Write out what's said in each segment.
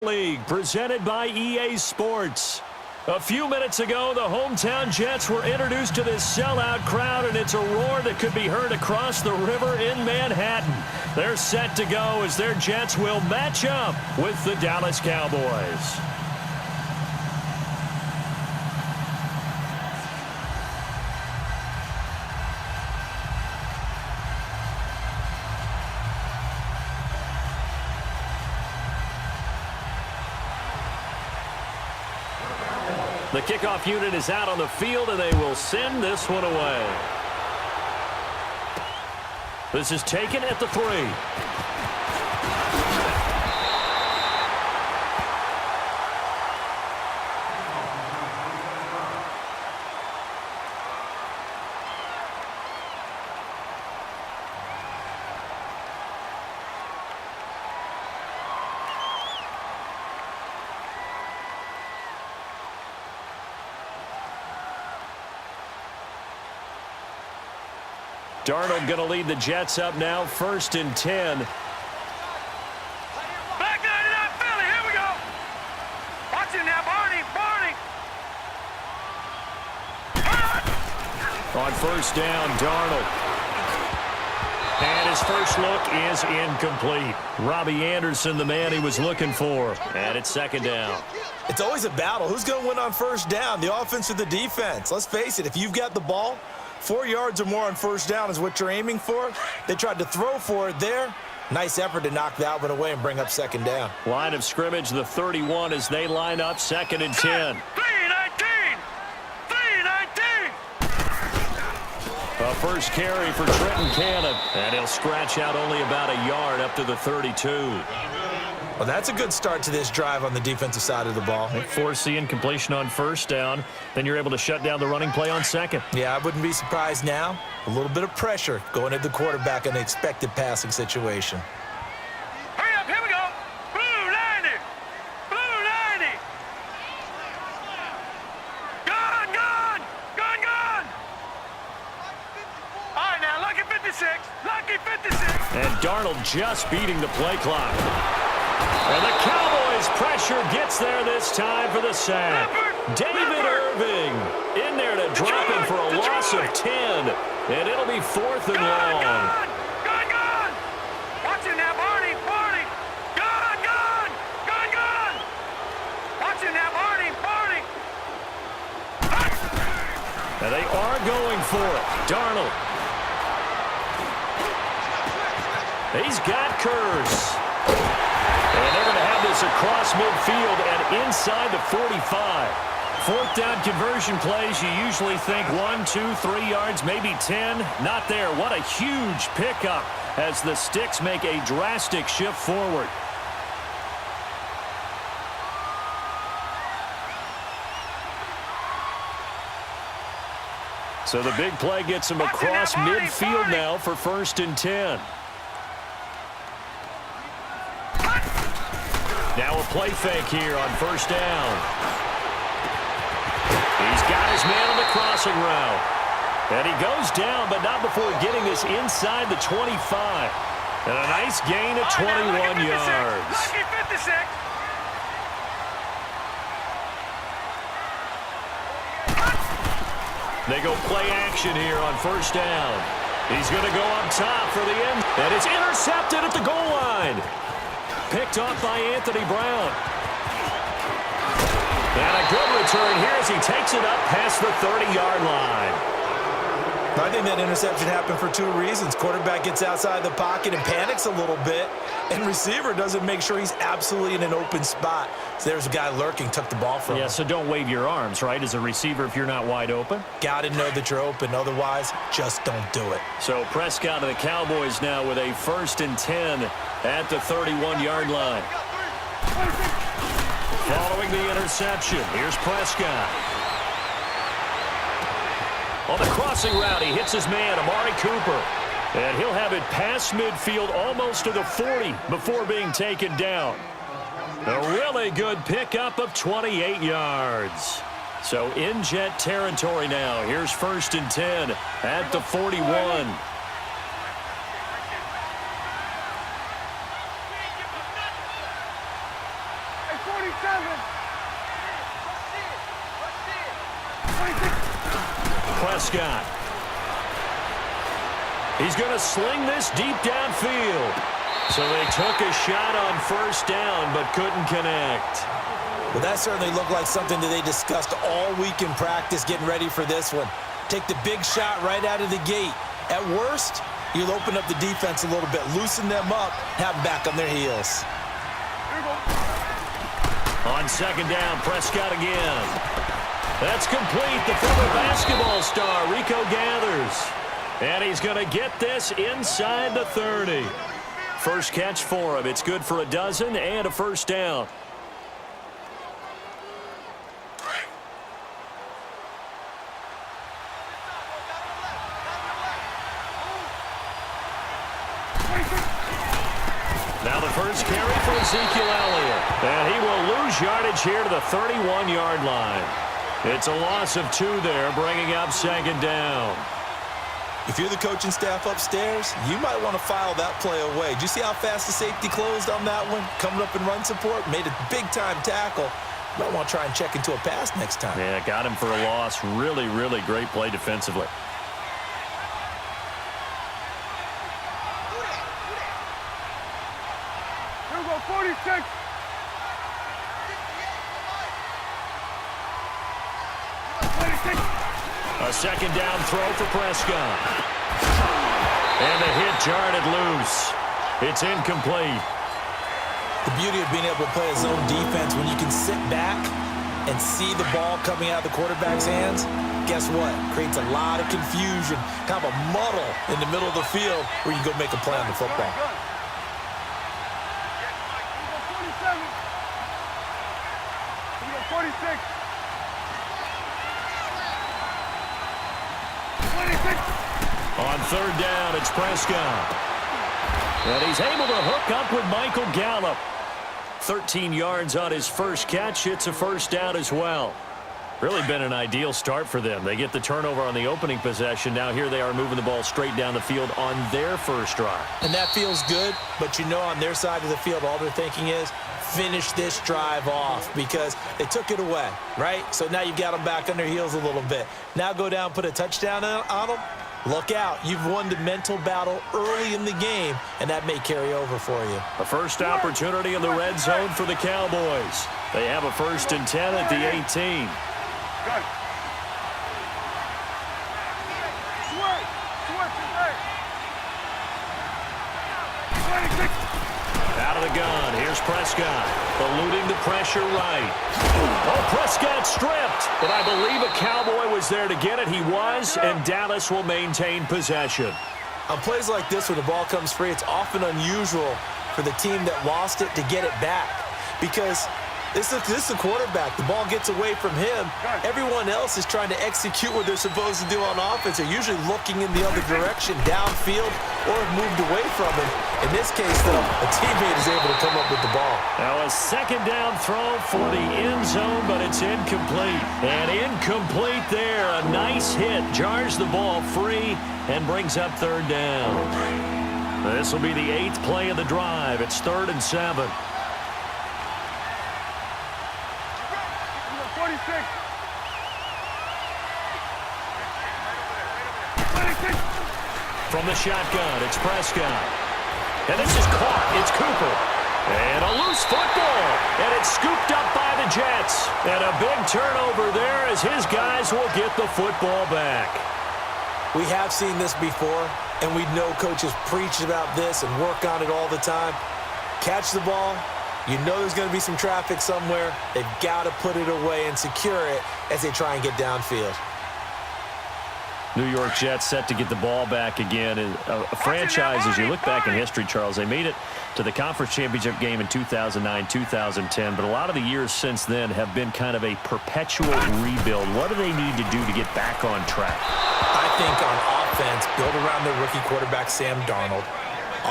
League presented by EA Sports. A few minutes ago, the hometown Jets were introduced to this sellout crowd, and it's a roar that could be heard across the river in Manhattan. They're set to go as their Jets will match up with the Dallas Cowboys. The kickoff unit is out on the field, and they will send this one away. This is taken at the 3. Darnold going to lead the Jets up now, 1st and 10. Back 99 Philly, here we go. Watch it now, Barney. On 1st down, Darnold. And his first look is incomplete. Robbie Anderson, the man he was looking for. And it's 2nd down. It's always a battle. Who's going to win on 1st down, the offense or the defense? Let's face it, if you've got the ball, 4 yards or more on 1st down is what you're aiming for. They tried to throw for it there. Nice effort to knock that one away and bring up 2nd down. Line of scrimmage, the 31 as they line up, 2nd and 10. 3-19. A first carry for Trenton Cannon. And he'll scratch out only about a yard up to the 32. Well, that's a good start to this drive on the defensive side of the ball. Forcing incompletion on 1st down. Then you're able to shut down the running play on 2nd. Yeah, I wouldn't be surprised now. A little bit of pressure going at the quarterback in an expected passing situation. Hurry up, here we go. Blue 90. Gone. All right, now, lucky 56. And Darnold just beating the play clock. And the Cowboys pressure gets there this time for the sack. David Irving in there to drop him for a loss of 10. And it'll be 4th and long. Gone. Watch it now, Barney. Gone. Watch it now, Barney. And they are going for it. Darnold. He's got Kurz. And they're going to have this across midfield and inside the 45. 4th down conversion plays, you usually think 1, 2, 3 yards, maybe 10. Not there. What a huge pickup as the Sticks make a drastic shift forward. So the big play gets him across midfield now for 1st and 10. Now a play fake here on 1st down. He's got his man on the crossing route. And he goes down, but not before getting this inside the 25. And a nice gain of 21 yards. Lucky 56. They go play action here on 1st down. He's going to go up top for the end. And it's intercepted at the goal line. Picked off by Anthony Brown. And a good return here as he takes it up past the 30-yard line. I think that interception happened for 2 reasons. Quarterback gets outside the pocket and panics a little bit, and receiver doesn't make sure he's absolutely in an open spot. So there's a guy lurking, took the ball from him. Yeah, so don't wave your arms, right, as a receiver if you're not wide open. Got to know that you're open. Otherwise, just don't do it. So Prescott and the Cowboys now with a 1st and 10 at the 31-yard line. Following the interception, here's Prescott. On the crossing route, he hits his man, Amari Cooper. And he'll have it past midfield almost to the 40 before being taken down. A really good pickup of 28 yards. So in Jet territory now. Here's 1st and 10 at the 41. Prescott. He's going to sling this deep downfield. So they took a shot on first down, but couldn't connect. Well, that certainly looked like something that they discussed all week in practice getting ready for this one. Take the big shot right out of the gate. At worst, you'll open up the defense a little bit, loosen them up, have them back on their heels. On second down, Prescott again. That's complete. The former basketball star, Rico gathers. And he's going to get this inside the 30. First catch for him. It's good for a dozen and a first down. Now the first carry for Ezekiel Elliott. And he will lose yardage here to the 31-yard line. It's a loss of 2 there, bringing up second down. If you're the coaching staff upstairs, you might want to file that play away. Did you see how fast the safety closed on that one? Coming up in run support, made a big-time tackle. You might want to try and check into a pass next time. Yeah, got him for a loss. Really, really great play defensively. Here we go, 46. A second down throw for Prescott. And the hit jarred it loose. It's incomplete. The beauty of being able to play a zone defense when you can sit back and see the ball coming out of the quarterback's hands, guess what? Creates a lot of confusion, kind of a muddle in the middle of the field where you go make a play on the football. 46. On third down, it's Prescott. And he's able to hook up with Michael Gallup. 13 yards on his first catch. It's a first down as well. Really been an ideal start for them. They get the turnover on the opening possession. Now here they are moving the ball straight down the field on their first drive. And that feels good, but you know on their side of the field, all they're thinking is finish this drive off because they took it away, right? So now you've got them back on their heels a little bit. Now go down, put a touchdown on them. Look out. You've won the mental battle early in the game, and that may carry over for you. A first opportunity in the red zone for the Cowboys. They have a 1st and 10 at the 18. Out of the gun, here's Prescott, eluding the pressure right. Oh, Prescott stripped, but I believe a Cowboy was there to get it. He was, and Dallas will maintain possession. On plays like this, when the ball comes free, it's often unusual for the team that lost it to get it back because this is the quarterback. The ball gets away from him. Everyone else is trying to execute what they're supposed to do on offense. They're usually looking in the other direction, downfield, or have moved away from him. In this case, though, a teammate is able to come up with the ball. Now a second down throw for the end zone, but it's incomplete. And incomplete there. A nice hit. Jars the ball free and brings up third down. This will be the 8th play of the drive. It's 3rd and 7. 46. From the shotgun, it's Prescott. And this is caught. It's Cooper. And a loose football. And it's scooped up by the Jets. And a big turnover there as his guys will get the football back. We have seen this before, and we know coaches preach about this and work on it all the time. Catch the ball. You know there's going to be some traffic somewhere. They've got to put it away and secure it as they try and get downfield. New York Jets set to get the ball back again. A franchise, as you look back in history, Charles, they made it to the conference championship game in 2009, 2010, but a lot of the years since then have been kind of a perpetual rebuild. What do they need to do to get back on track? I think on offense, build around their rookie quarterback, Sam Darnold.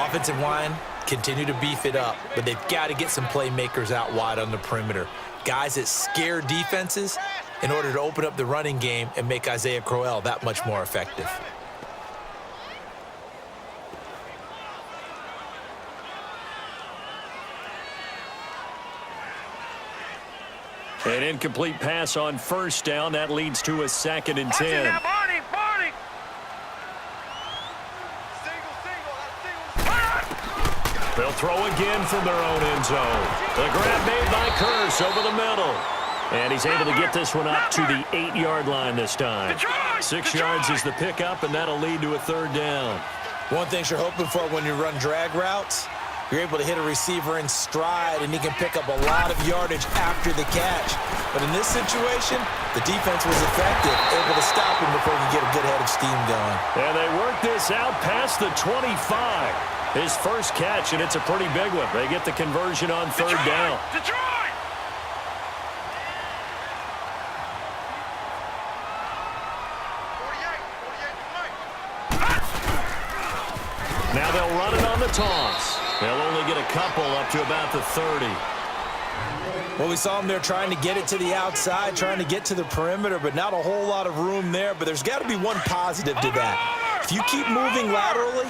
Offensive line, continue to beef it up, but they've got to get some playmakers out wide on the perimeter. Guys that scare defenses in order to open up the running game and make Isaiah Crowell that much more effective. An incomplete pass on first down. That leads to a 2nd and 10. Watch it now, Barney, Barney. They'll throw again from their own end zone. The grab made by Curse over the middle. And he's able to get this one up to the 8-yard line this time. 6 yards is the pickup, and that'll lead to a 3rd down. One thing you're hoping for when you run drag routes, you're able to hit a receiver in stride, and he can pick up a lot of yardage after the catch. But in this situation, the defense was effective, able to stop him before he could get a good head of steam going. And they work this out past the 25. His first catch, and it's a pretty big one. They get the conversion on 3rd down. Detroit! Now they'll run it on the toss. They'll only get a couple up to about the 30. Well, we saw him there trying to get it to the outside, trying to get to the perimeter, but not a whole lot of room there. But there's got to be one positive to that. If you keep moving laterally,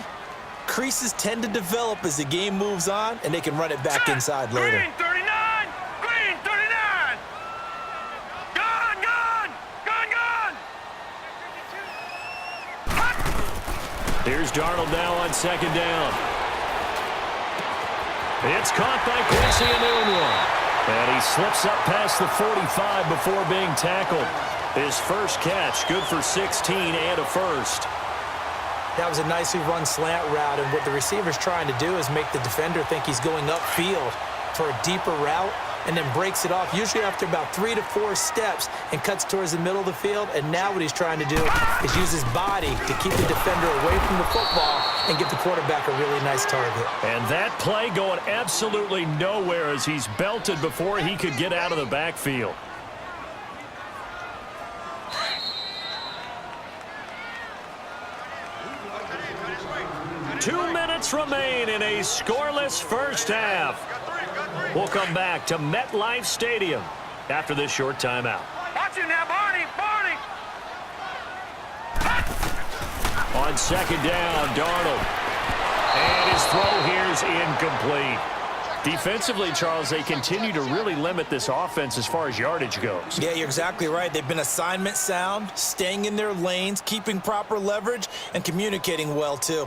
creases tend to develop as the game moves on, and they can run it back inside later. Green 39! Green 39! Gone, gone! Gone, gone! Here's Darnold now on 2nd down. It's caught by Quincy Enunwa. And he slips up past the 45 before being tackled. His first catch, good for 16 and a 1st. That was a nicely run slant route, and what the receiver's trying to do is make the defender think he's going upfield for a deeper route, and then breaks it off, usually after about 3 to 4 steps, and cuts towards the middle of the field. And now what he's trying to do is use his body to keep the defender away from the football and give the quarterback a really nice target. And that play going absolutely nowhere as he's belted before he could get out of the backfield. Two minutes remain in a scoreless first half. We'll come back to MetLife Stadium after this short timeout. Watch it now, Barney, Barney! On 2nd down, Darnold. And his throw here's incomplete. Defensively, Charles, they continue to really limit this offense as far as yardage goes. Yeah, you're exactly right. They've been assignment sound, staying in their lanes, keeping proper leverage, and communicating well, too.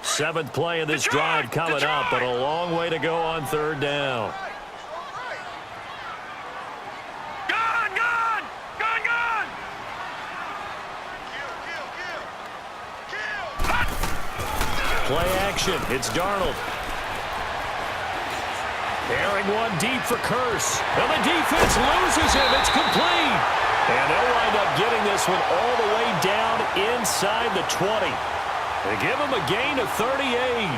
7th play of this drive coming up, but a long way to go on 3rd down. Gone, gone! Gone, gone! Play action. It's Darnold. Airing one deep for Curse. And the defense loses him. It's complete. And they'll wind up getting this one all the way down inside the 20. They give him a gain of 38.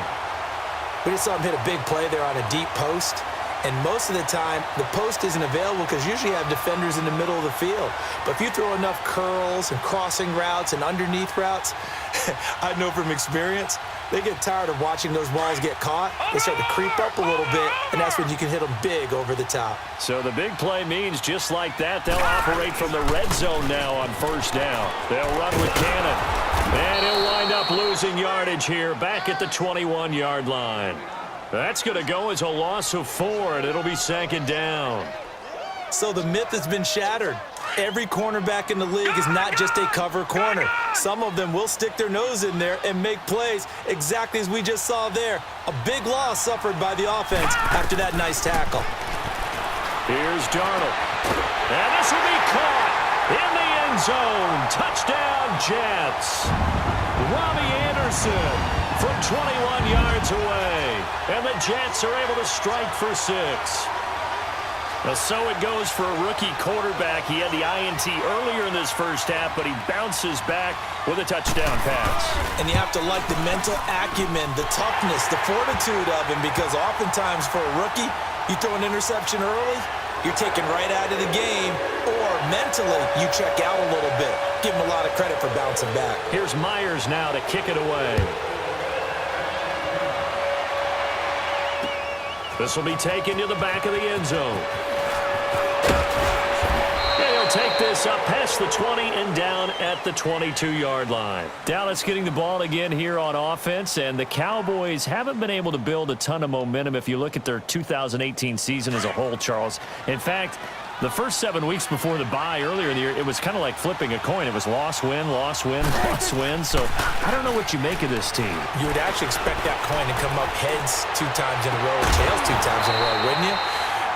We just saw him hit a big play there on a deep post. And most of the time, the post isn't available because usually you have defenders in the middle of the field. But if you throw enough curls and crossing routes and underneath routes, I know from experience, they get tired of watching those balls get caught. They start to creep up a little bit, and that's when you can hit them big over the top. So the big play means just like that, they'll operate from the red zone now on 1st down. They'll run with Cannon. And he'll wind up losing yardage here back at the 21-yard line. That's going to go as a loss of 4, and it'll be 2nd down. So the myth has been shattered. Every cornerback in the league is not just a cover corner. Some of them will stick their nose in there and make plays exactly as we just saw there. A big loss suffered by the offense after that nice tackle. Here's Darnold. And this will be caught in the end zone. Touchdown, Jets. Robbie Anderson from 21 yards away. And the Jets are able to strike for 6. Well, so it goes for a rookie quarterback. He had the INT earlier in this first half, but he bounces back with a touchdown pass. And you have to like the mental acumen, the toughness, the fortitude of him, because oftentimes for a rookie, you throw an interception early, you're taken right out of the game, or mentally you check out a little bit. Give him a lot of credit for bouncing back. Here's Myers now to kick it away. This will be taken to the back of the end zone. He'll take this up past the 20 and down at the 22-yard line. Dallas getting the ball again here on offense, and the Cowboys haven't been able to build a ton of momentum if you look at their 2018 season as a whole, Charles. In fact, The first 7 weeks before the bye earlier in the year, it was kind of like flipping a coin. It was loss, win, loss, win, loss, win. So I don't know what you make of this team. You would actually expect that coin to come up heads 2 times in a row, tails 2 times in a row, wouldn't you?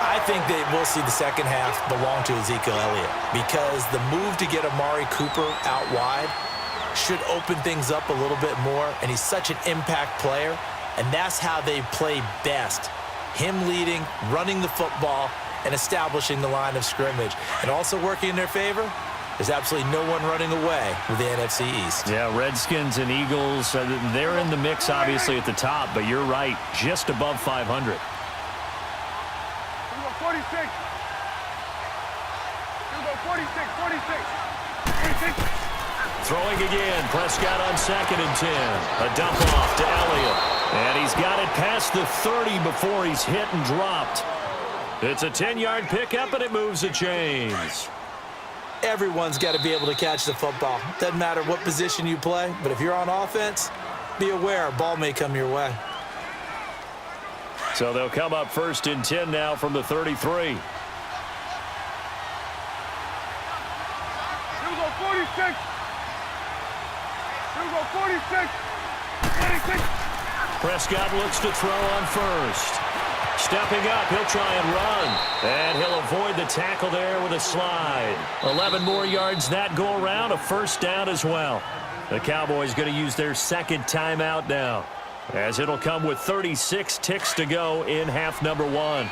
I think that we'll see the second half belong to Ezekiel Elliott because the move to get Amari Cooper out wide should open things up a little bit more, and he's such an impact player, and that's how they play best. Him leading, running the football, and establishing the line of scrimmage. And also working in their favor, there's absolutely no one running away with the NFC East. Yeah, Redskins and Eagles, they're in the mix, obviously, at the top, but you're right, just above 500. 46. Here we go, 46, 46. Throwing again, Prescott on 2nd and 10. A dump off to Elliott. And he's got it past the 30 before he's hit and dropped. It's a 10-yard pickup, and it moves the chains. Everyone's got to be able to catch the football. Doesn't matter what position you play, but if you're on offense, be aware, a ball may come your way. So they'll come up 1st and 10 now from the 33. Here we go, 46. Here we go, 46. 26. Prescott looks to throw on 1st. Stepping up, he'll try and run. And he'll avoid the tackle there with a slide. 11 more yards that go around, a 1st down as well. The Cowboys going to use their 2nd timeout now, as it'll come with 36 ticks to go in half number 1. Gun.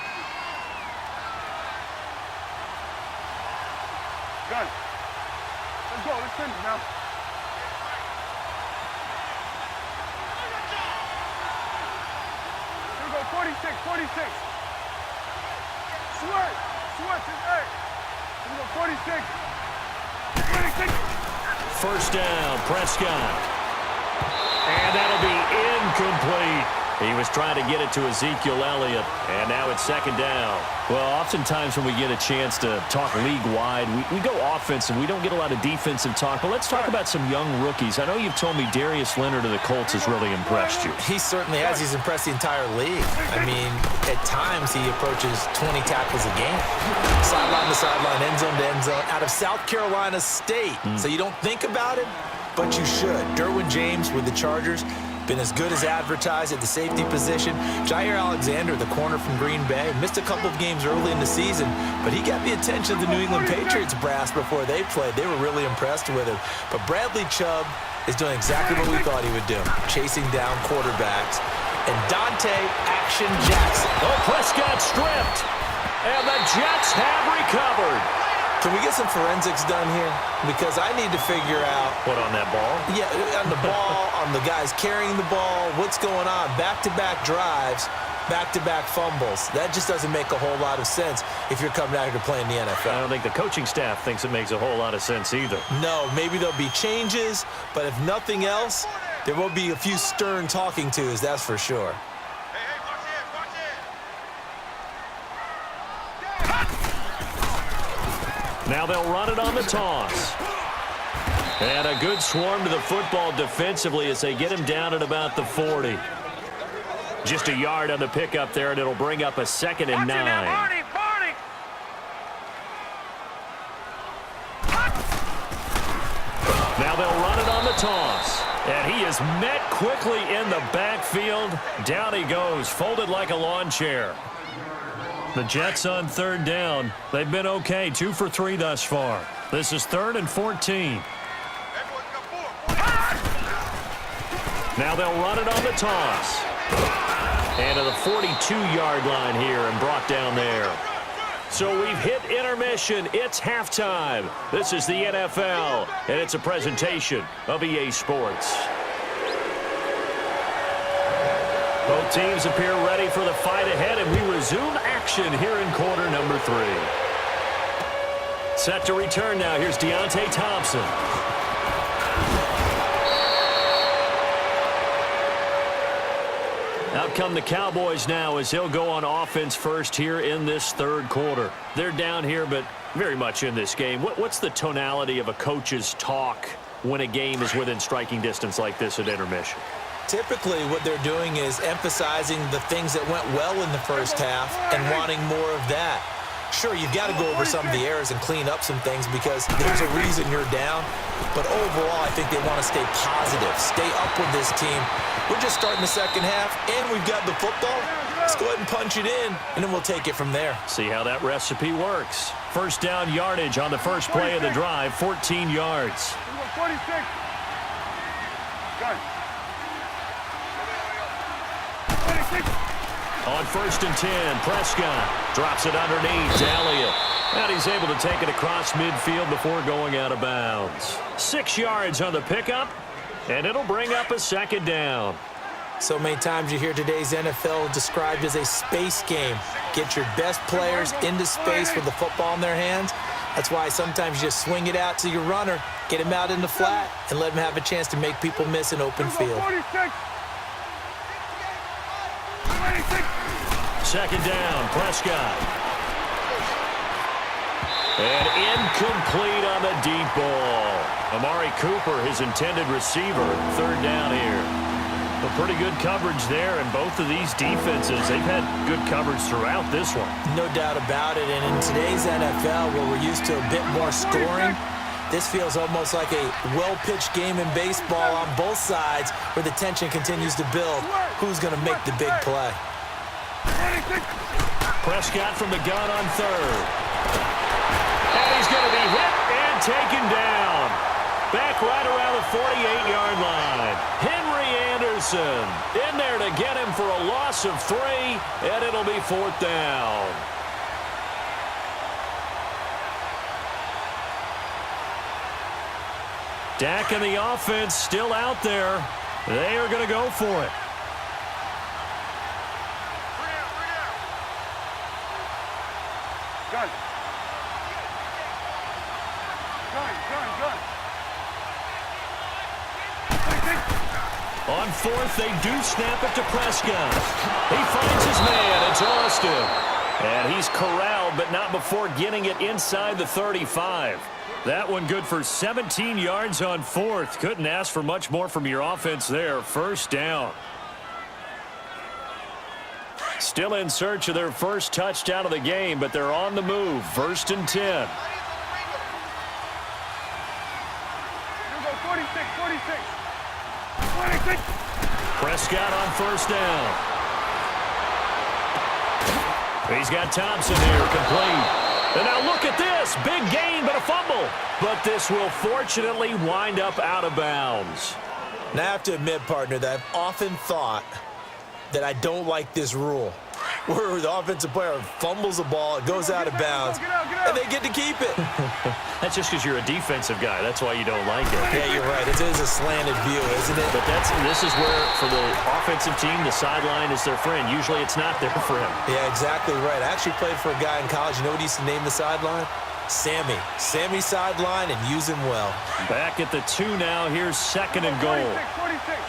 Let's go, let's finish now. Here we go, 46, 46. Sweat, sweat, hey. Here we go, 46. 26. 1st down, Prescott. And that'll be incomplete. He was trying to get it to Ezekiel Elliott, and now it's 2nd down. Well, oftentimes when we get a chance to talk league-wide, we go offense, and we don't get a lot of defensive talk. But let's talk about some young rookies. I know you've told me Darius Leonard of the Colts has really impressed you. He certainly has. He's impressed the entire league. I mean, at times he approaches 20 tackles a game. Sideline to sideline, end zone to end zone, out of South Carolina State. So you don't think about it, but you should. Derwin James with the Chargers, been as good as advertised at the safety position. Jair Alexander, the corner from Green Bay, missed a couple of games early in the season, but he got the attention of the New England Patriots brass before they played. They were really impressed with him. But Bradley Chubb is doing exactly what we thought he would do, chasing down quarterbacks. And Dante Action Jackson. Oh, Prescott stripped. And the Jets have recovered. Can we get some forensics done here? Because I need to figure out... What, on that ball? Yeah, on the ball, on the guys carrying the ball, what's going on? Back-to-back drives, back-to-back fumbles. That just doesn't make a whole lot of sense if you're coming out here to play in the NFL. I don't think the coaching staff thinks it makes a whole lot of sense either. No, maybe there'll be changes, but if nothing else, there will be a few stern talking tos, that's for sure. Now they'll run it on the toss. And a good swarm to the football defensively as they get him down at about the 40. Just a yard on the pickup there, and it'll bring up a 2nd and 9. Now they'll run it on the toss. And he is met quickly in the backfield. Down he goes, folded like a lawn chair. The Jets on 3rd down. They've been okay, 2 for 3 thus far. This is 3rd and 14. Now they'll run it on the toss. And to the 42-yard line here and brought down there. So we've hit intermission. It's halftime. This is the NFL, and it's a presentation of EA Sports. Both teams appear ready for the fight ahead, and we resume action here in quarter number 3. Set to return now. Here's Deontay Thompson. Out come the Cowboys now as he'll go on offense first here in this 3rd quarter. They're down here, but very much in this game. What's the tonality of a coach's talk when a game is within striking distance like this at intermission? Typically, what they're doing is emphasizing the things that went well in the first half and wanting more of that. Sure, you've got to go over some of the errors and clean up some things because there's a reason you're down. But overall, I think they want to stay positive, stay up with this team. We're just starting the second half, and we've got the football. Let's go ahead and punch it in, and then we'll take it from there. See how that recipe works. First down yardage on the first play of the drive, 14 yards. 46. Gun. 26. On first and 10, Prescott drops it underneath to Elliott. And he's able to take it across midfield before going out of bounds. 6 yards on the pickup, and it'll bring up a second down. So many times you hear today's NFL described as a space game. Get your best players into space with the football in their hands. That's why sometimes you just swing it out to your runner, get him out in the flat, and let him have a chance to make people miss an open field. 46. 26. Second down, Prescott. And incomplete on the deep ball. Amari Cooper, his intended receiver, third down here. A pretty good coverage there, and both of these defenses, they've had good coverage throughout this one. No doubt about it, and in today's NFL, where we're used to a bit more scoring, this feels almost like a well-pitched game in baseball on both sides where the tension continues to build. Who's going to make the big play? 26. Prescott from the gun on third. And he's going to be hit and taken down. Back right around the 48-yard line. Henry Anderson in there to get him for a loss of 3, and it'll be fourth down. Dak and the offense still out there. They are going to go for it. Gun. Gun. 26. On fourth, they do snap it to Prescott. He finds his man. It's Austin. And he's corralled, but not before getting it inside the 35. That one good for 17 yards on fourth. Couldn't ask for much more from your offense there. First down. Still in search of their first touchdown of the game, but they're on the move. First and 10. Here we go, 46. 26. Prescott on first down. He's got Thompson here, complete. And now look at this. Big gain, but a fumble. But this will fortunately wind up out of bounds. Now, I have to admit, partner, that I've often thought that I don't like this rule, where the offensive player fumbles the ball, it goes out of bounds, and they get to keep it. That's just because you're a defensive guy. That's why you don't like it. Yeah, you're right. It is a slanted view, isn't it? But this is where, for the offensive team, the sideline is their friend. Usually it's not there for him. Yeah, exactly right. I actually played for a guy in college. You know what he used to name the sideline? Sammy. Sammy sideline, and use him well. Back at the 2 now. Here's second and goal. 46.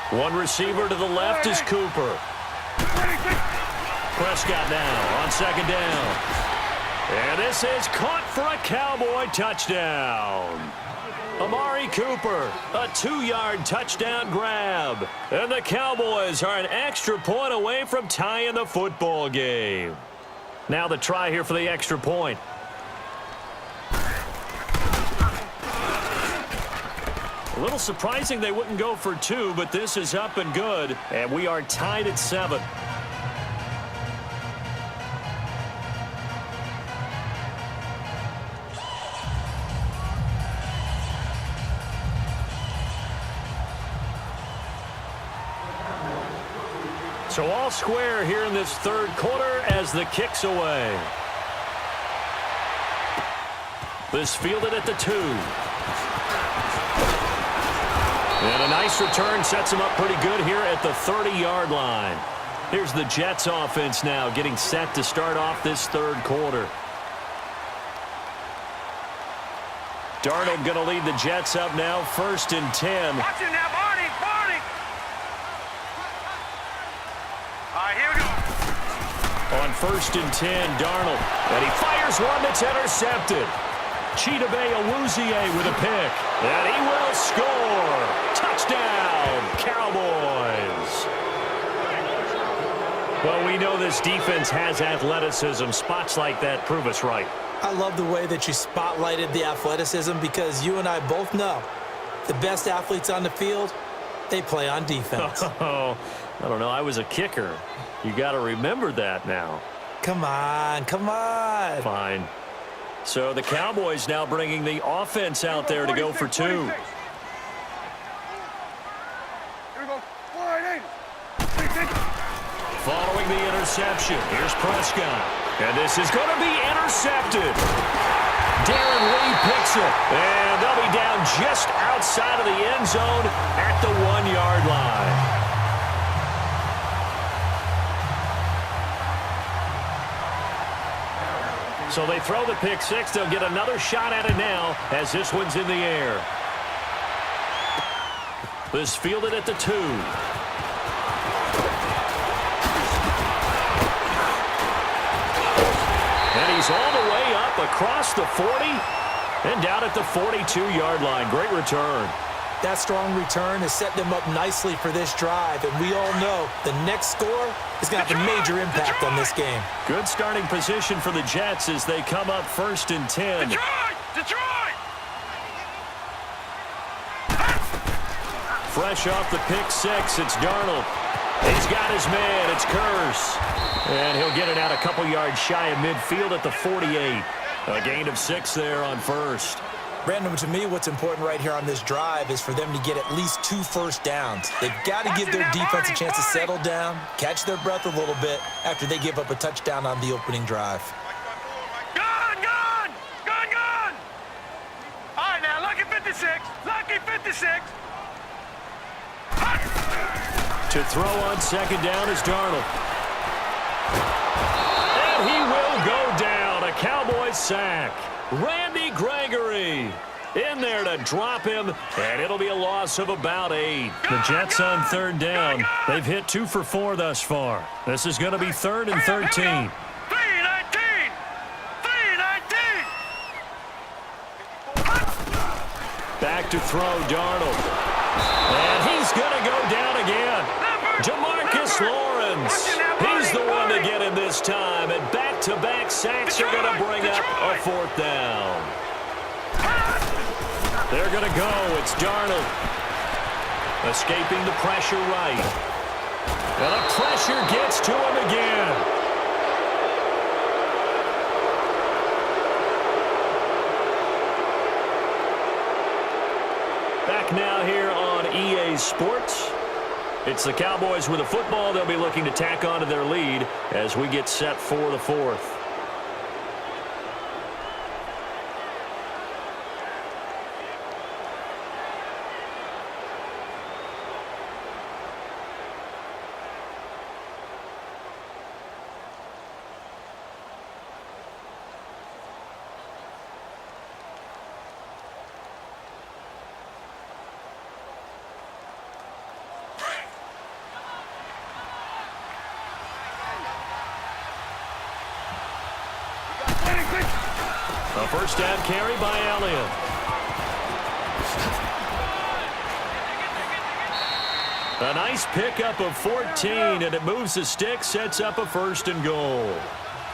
One receiver to the left is Cooper. 26. Prescott now on second down. And this is caught for a Cowboy touchdown. Amari Cooper, a 2-yard touchdown grab. And the Cowboys are an extra point away from tying the football game. Now the try here for the extra point. A little surprising they wouldn't go for 2, but this is up and good, and we are tied at 7. So all square here in this third quarter as the kick's away. This fielded at the 2. And a nice return sets him up pretty good here at the 30-yard line. Here's the Jets offense now getting set to start off this third quarter. Darnold going to lead the Jets up now, first and 10. Watch it now, Barney. All right, here we go. On first and 10, Darnold. And he fires one that's intercepted. Chidobe Awuzie with a pick. And he will score. Touchdown, Cowboys. Well, we know this defense has athleticism. Spots like that prove us right. I love the way that you spotlighted the athleticism because you and I both know the best athletes on the field, they play on defense. Oh, I don't know. I was a kicker. You got to remember that now. Come on, come on. Fine. So the Cowboys now bringing the offense out there to go for two. 46. Here we go. 480. 46. Following the interception, here's Prescott. And this is going to be intercepted. Darren Lee picks it. And they'll be down just outside of the end zone at the 1-yard line. So they throw the pick six. They'll get another shot at it now as this one's in the air. This fielded at the 2. And he's all the way up across the 40 and down at the 42-yard line. Great return. That strong return has set them up nicely for this drive, and we all know the next score is going to have a major impact on this game. Good starting position for the Jets as they come up 1st and 10. Detroit! Fresh off the pick six, it's Darnold. He's got his man, it's Curse. And he'll get it out a couple yards shy of midfield at the 48. A gain of 6 there on first. Brandon, to me, what's important right here on this drive is for them to get at least 2 first downs. They've got to give their defense a chance to settle down, catch their breath a little bit after they give up a touchdown on the opening drive. Gone! All right, now, lucky 56. Lucky 56. To throw on second down is Darnold. And he will go down. A Cowboys sack. Randy Gregory in there to drop him, and it'll be a loss of about 8. The Jets on 3rd down. They've hit 2 for 4 thus far. This is going to be 3rd and 13. 319. Back to throw, Darnold. And he's going to go down again. Demarcus Lawrence. He's the one to get him this time, and back-to-back sacks are going to bring up a 4th down. They're going to go. It's Darnold. Escaping the pressure right. And the pressure gets to him again. Back now here on EA Sports. It's the Cowboys with a football. They'll be looking to tack on to their lead as we get set for the 4th. A first down carry by Elliott. A nice pickup of 14, and it moves the stick, sets up a 1st and goal.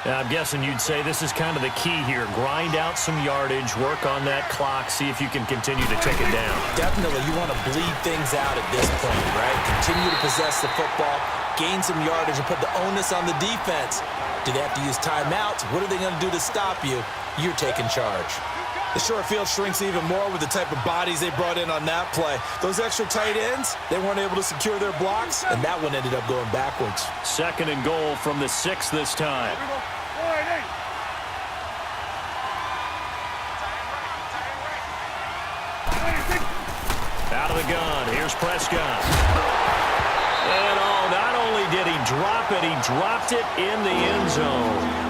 Now, I'm guessing you'd say this is kind of the key here. Grind out some yardage, work on that clock, see if you can continue to take it down. Definitely, you want to bleed things out at this point, right? Continue to possess the football, gain some yardage, and put the onus on the defense. Do they have to use timeouts? What are they going to do to stop you? You're taking charge. The short field shrinks even more with the type of bodies they brought in on that play. Those extra tight ends, they weren't able to secure their blocks, and that one ended up going backwards. 2nd and goal from the 6 this time. Out of the gun, here's Prescott. And not only did he drop it, he dropped it in the end zone.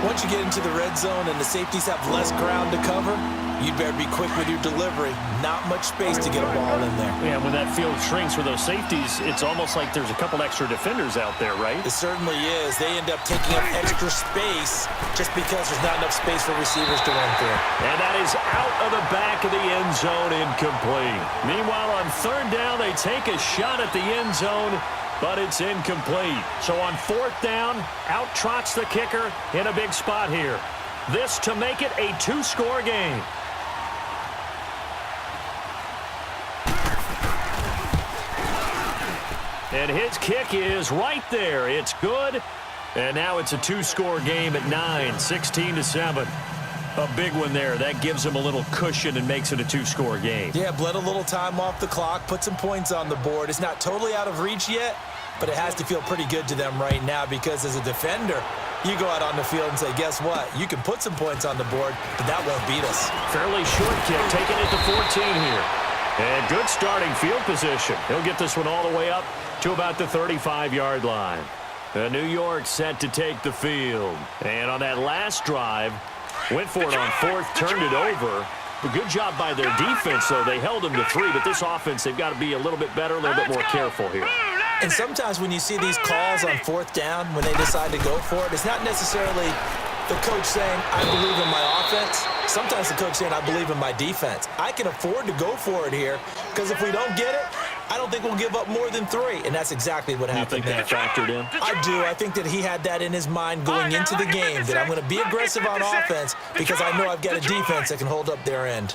Once you get into the red zone and the safeties have less ground to cover, you'd better be quick with your delivery. Not much space to get a ball in there. Yeah, when that field shrinks with those safeties, it's almost like there's a couple extra defenders out there, right? It certainly is. They end up taking up extra space just because there's not enough space for receivers to run through. And that is out of the back of the end zone, incomplete. Meanwhile, on 3rd down, they take a shot at the end zone, but it's incomplete. So on 4th down, out trots the kicker in a big spot here. This to make it a 2-score game. And his kick is right there. It's good. And now it's a 2-score game at 9, 16-7. A big one there. That gives him a little cushion and makes it a 2-score game. Yeah, bled a little time off the clock, put some points on the board. It's not totally out of reach yet, but it has to feel pretty good to them right now because as a defender, you go out on the field and say, guess what? You can put some points on the board, but that won't beat us. Fairly short kick, taking it to 14 here. And good starting field position. He'll get this one all the way up to about the 35-yard line. New York set to take the field. And on that last drive, went for it on 4th, turned it over. A good job by their defense, though. They held them to 3, but this offense, they've got to be a little bit better, a little bit more careful here. And sometimes when you see these calls on 4th down, when they decide to go for it, it's not necessarily the coach saying, I believe in my offense. Sometimes the coach saying, I believe in my defense. I can afford to go for it here because if we don't get it, I don't think we'll give up more than 3, and that's exactly what happened there. You think that factored in? I do. I think that he had that in his mind going into the game, that I'm going to be aggressive on offense because I know I've got a defense that can hold up their end.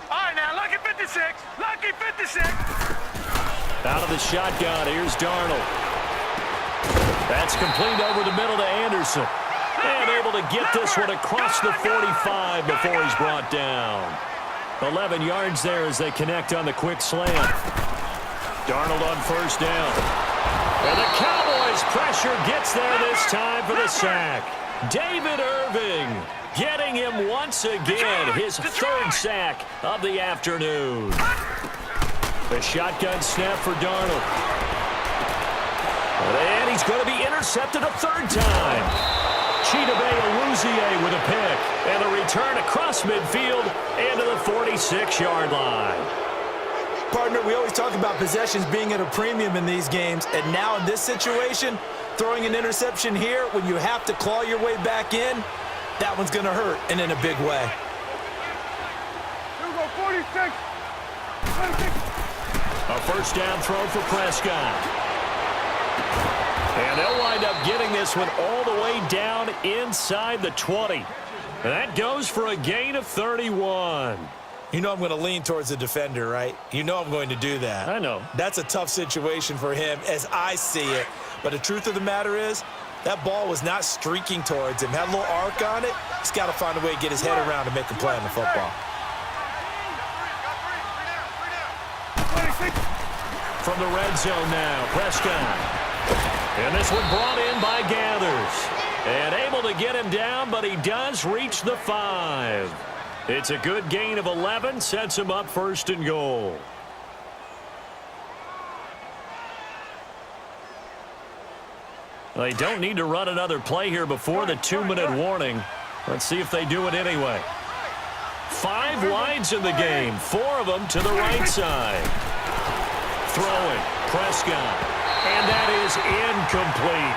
All right, now, lucky 56. Lucky 56. Out of the shotgun, here's Darnold. That's complete over the middle to Anderson. And able to get this one across the 45 before he's brought down. 11 yards there as they connect on the quick slant. Darnold on 1st down. And the Cowboys pressure gets there this time for the sack. David Irving getting him once again, his 3rd sack of the afternoon. The shotgun snap for Darnold. And he's going to be intercepted a 3rd time. ßLëústahr with a pick. And a return across midfield into the 46-yard line. Partner, we always talk about possessions being at a premium in these games, and now in this situation, throwing an interception here when you have to claw your way back in, that one's going to hurt, and in a big way. Here we go, 46. 26. A 1st down throw for Prescott. And they'll wind up getting this one all the way down inside the 20. That goes for a gain of 31. You know I'm going to lean towards the defender, right? You know I'm going to do that. I know. That's a tough situation for him as I see it. But the truth of the matter is, that ball was not streaking towards him. Had a little arc on it. He's got to find a way to get his head around and make a play on the football. From the red zone now, Prescott. And this one brought in by Gathers. And able to get him down, but he does reach the 5. It's a good gain of 11, sets him up 1st and goal. They don't need to run another play here before the 2-minute warning. Let's see if they do it anyway. 5 wides in the game, 4 of them to the right side. Throwing, Prescott. And that is incomplete.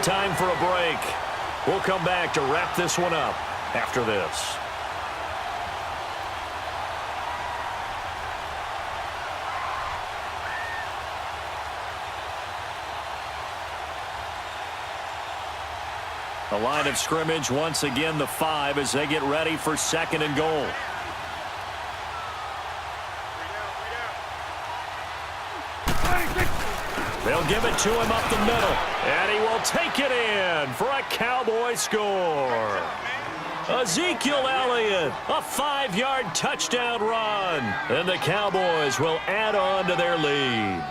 Time for a break. We'll come back to wrap this one up after this. The line of scrimmage once again the 5 as they get ready for 2nd and goal. They'll give it to him up the middle, and he will take it in for a Cowboy score. Ezekiel Elliott, a 5-yard touchdown run, and the Cowboys will add on to their lead.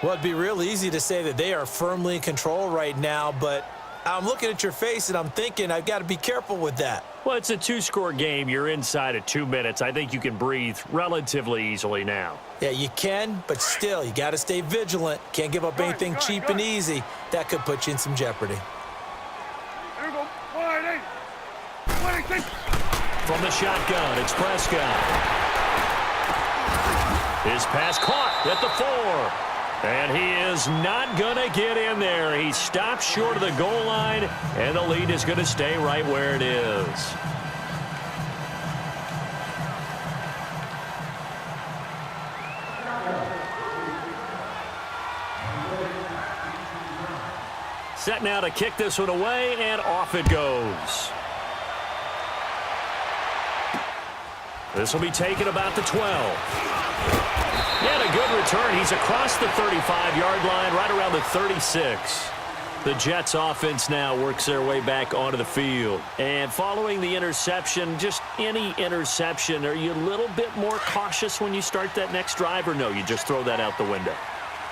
Well, it'd be real easy to say that they are firmly in control right now, but I'm looking at your face and I'm thinking I've got to be careful with that. Well, it's a 2-score game. You're inside of 2 minutes. I think you can breathe relatively easily now. Yeah, you can, but still, you got to stay vigilant. Can't give up anything cheap and easy. That could put you in some jeopardy. Here we go, 188. 26. From the shotgun, it's Prescott. His pass caught at the 4. And he is not going to get in there. He stops short of the goal line, and the lead is going to stay right where it is. Set now to kick this one away, and off it goes. This will be taken about the 12. And a good return. He's across the 35-yard line, right around the 36. The Jets offense now works their way back onto the field. And following the interception, just any interception, are you a little bit more cautious when you start that next drive, or no, you just throw that out the window?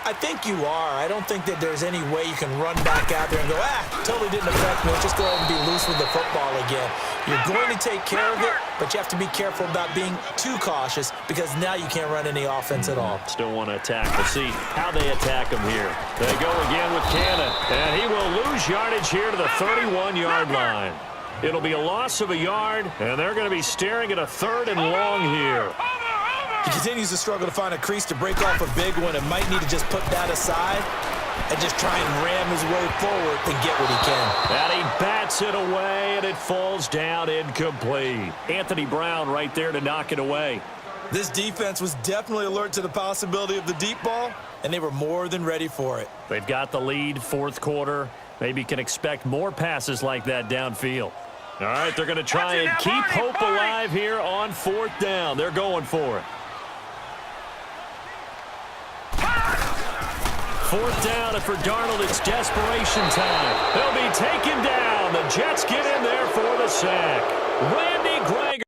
I think you are. I don't think that there's any way you can run back out there and go, totally didn't affect me. Let's just go ahead and be loose with the football again. You're going to take care of it, but you have to be careful about being too cautious because now you can't run any offense at all. Still want to attack. We'll see how they attack him here. They go again with Cannon, and he will lose yardage here to the 31-yard line. It'll be a loss of a yard, and they're going to be staring at a 3rd and long here. He continues to struggle to find a crease to break off a big one and might need to just put that aside and just try and ram his way forward and get what he can. And he bats it away, and it falls down incomplete. Anthony Brown right there to knock it away. This defense was definitely alert to the possibility of the deep ball, and they were more than ready for it. They've got the lead, 4th quarter. Maybe can expect more passes like that downfield. All right, they're going to try and keep hope alive here on 4th down. They're going for it. 4th down, and for Darnold, it's desperation time. They'll be taken down. The Jets get in there for the sack. Randy Gregory.